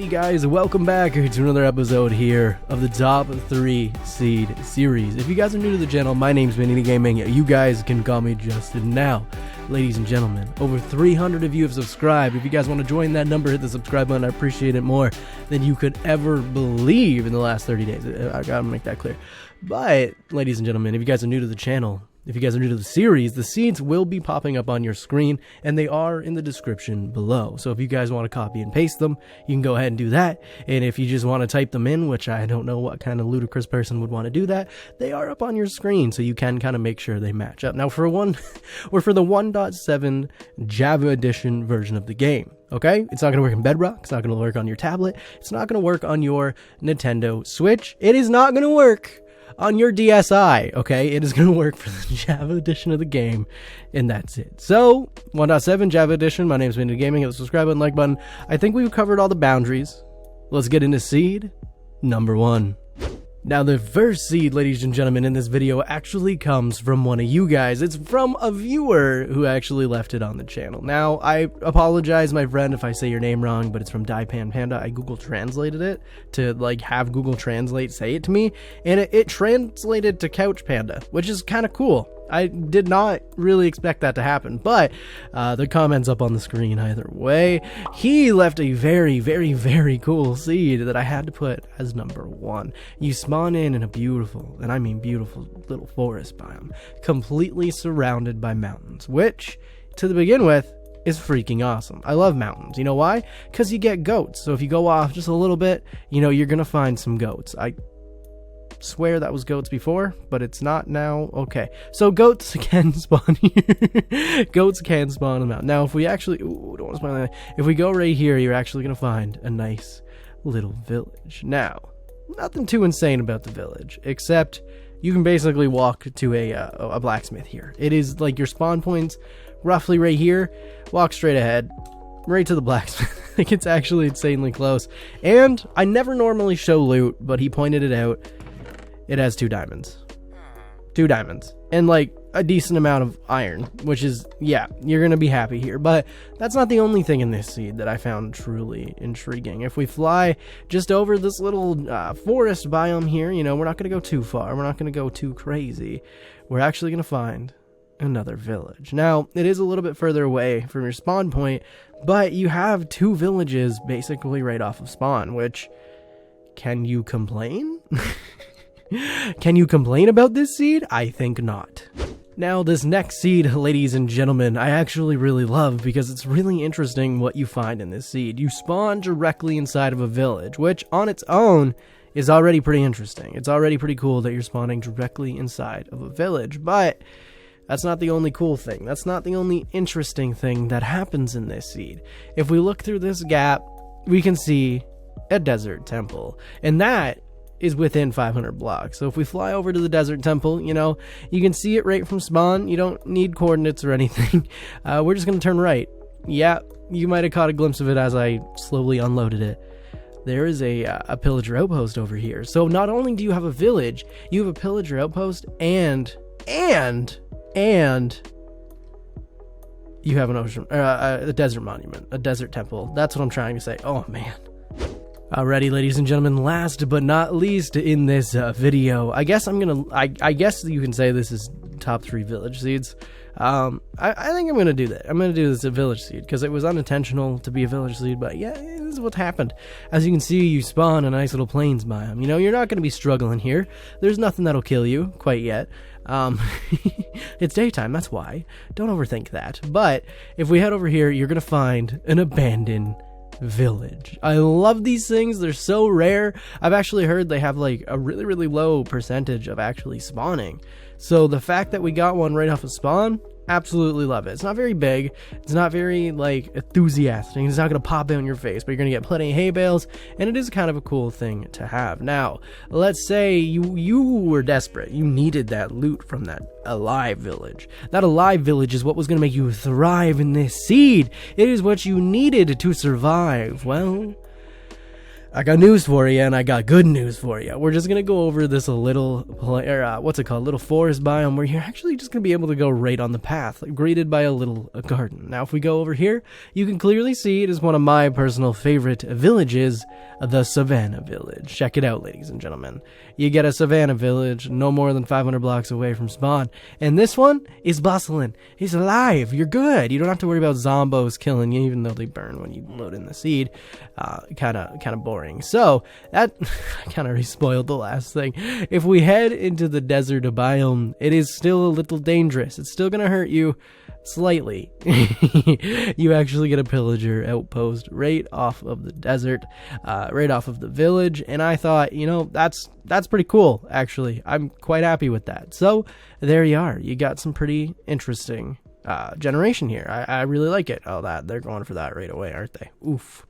guys, welcome back to another episode here of the Top 3 Seed series. If you guys are new to the channel, my name's Minnie Gaming. You guys can call me Justin now. Ladies and gentlemen, over 300 of you have subscribed. If you guys want to join that number, hit the subscribe button. I appreciate it more than you could ever believe in the last 30 days. I gotta make that clear. But, ladies and gentlemen, if you guys are new to the channel, if you guys are new to the series, the seeds will be popping up on your screen, and they are in the description below. So if you guys want to copy and paste them, you can go ahead and do that. And if you just want to type them in, which I don't know what kind of ludicrous person would want to do that, they are up on your screen, so you can kind of make sure they match up. Now, for the 1.7 Java Edition version of the game. Okay, it's not going to work in Bedrock, it's not going to work on your tablet, it's not going to work on your Nintendo Switch, it is not going to work on your DSi, okay? It is going to work for the Java edition of the game, and that's it. So, 1.7 Java edition, my name is Minnie Gaming, hit the subscribe button, like button. I think we've covered all the boundaries. Let's get into seed number 1. Now, the first seed, ladies and gentlemen, in this video actually comes from one of you guys. It's from a viewer who actually left it on the channel. Now, I apologize, my friend, if I say your name wrong, but it's from Daipan Panda. I Google translated it to, like, have Google Translate say it to me, and it translated to Couch Panda, which is kind of cool. I did not really expect that to happen, but the comment's up on the screen either way. He left a very, very, very cool seed that I had to put as number 1. You spawn in a beautiful, and I mean beautiful, little forest biome, completely surrounded by mountains, which, to begin with, is freaking awesome. I love mountains. You know why? Because you get goats. So if you go off just a little bit, you know, you're going to find some goats. I swear that was goats before, but it's not now. Okay, so goats can spawn here. Goats can spawn them out. Now, if we actually, don't want to spawn that. If we go right here, you're actually going to find a nice little village. Now, nothing too insane about the village, except you can basically walk to a blacksmith here. It is like your spawn points roughly right here. Walk straight ahead, right to the blacksmith. Like, it's actually insanely close. And I never normally show loot, but he pointed it out. It has 2 diamonds. 2 diamonds. And, like, a decent amount of iron, which is, yeah, you're going to be happy here. But that's not the only thing in this seed that I found truly intriguing. If we fly just over this little forest biome here, you know, we're not going to go too far. We're not going to go too crazy. We're actually going to find another village. Now, it is a little bit further away from your spawn point, but you have 2 villages basically right off of spawn, which, can you complain? Can you complain about this seed? I think not. Now, this next seed, ladies and gentlemen, I actually really love because it's really interesting what you find in this seed. You spawn directly inside of a village, which on its own is already pretty interesting. It's already pretty cool that you're spawning directly inside of a village, but that's not the only cool thing. That's not the only interesting thing that happens in this seed. If we look through this gap, we can see a desert temple, and that is within 500 blocks. So if we fly over to the desert temple, you know, you can see it right from spawn. You don't need coordinates or anything. We're just going to turn right. Yeah, you might have caught a glimpse of it as I slowly unloaded it. There is a pillager outpost over here. So not only do you have a village, you have a pillager outpost and you have an ocean, a desert monument, a desert temple. That's what I'm trying to say. Oh, man. Alrighty, ladies and gentlemen, last but not least in this video, I guess I guess you can say this is top 3 village seeds. I think I'm gonna do that. I'm gonna do this a village seed because it was unintentional to be a village seed, but yeah, this is what happened. As you can see, you spawn a nice little plains biome. You know, you're not gonna be struggling here. There's nothing that'll kill you quite yet. It's daytime, that's why. Don't overthink that. But if we head over here, you're gonna find an abandoned village. I love these things. They're so rare. I've actually heard they have like a really, really low percentage of actually spawning. So the fact that we got one right off of spawn, absolutely love it. It's not very big. It's not very like enthusiastic. It's not going to pop out in your face, but you're going to get plenty of hay bales, and it is kind of a cool thing to have. Now, let's say you were desperate. You needed that loot from that alive village. That alive village is what was going to make you thrive in this seed. It is what you needed to survive. Well, I got news for you, and I got good news for you. We're just going to go over this a little, little forest biome where you're actually just going to be able to go right on the path, greeted by a little garden. Now, if we go over here, you can clearly see it is one of my personal favorite villages, the Savannah Village. Check it out, ladies and gentlemen. You get a Savannah Village no more than 500 blocks away from spawn, and this one is bustling. He's alive. You're good. You don't have to worry about zombos killing you, even though they burn when you load in the seed. Kind of boring. So that I kind of already spoiled the last thing. If we head into the desert biome, it is still a little dangerous. It's still gonna hurt you slightly. You actually get a pillager outpost right off of the desert, right off of the village, and I thought, you know, that's pretty cool. Actually, I'm quite happy with that. So there you are. You got some pretty interesting generation here. I really like it. Oh, that they're going for that right away, aren't they? Oof.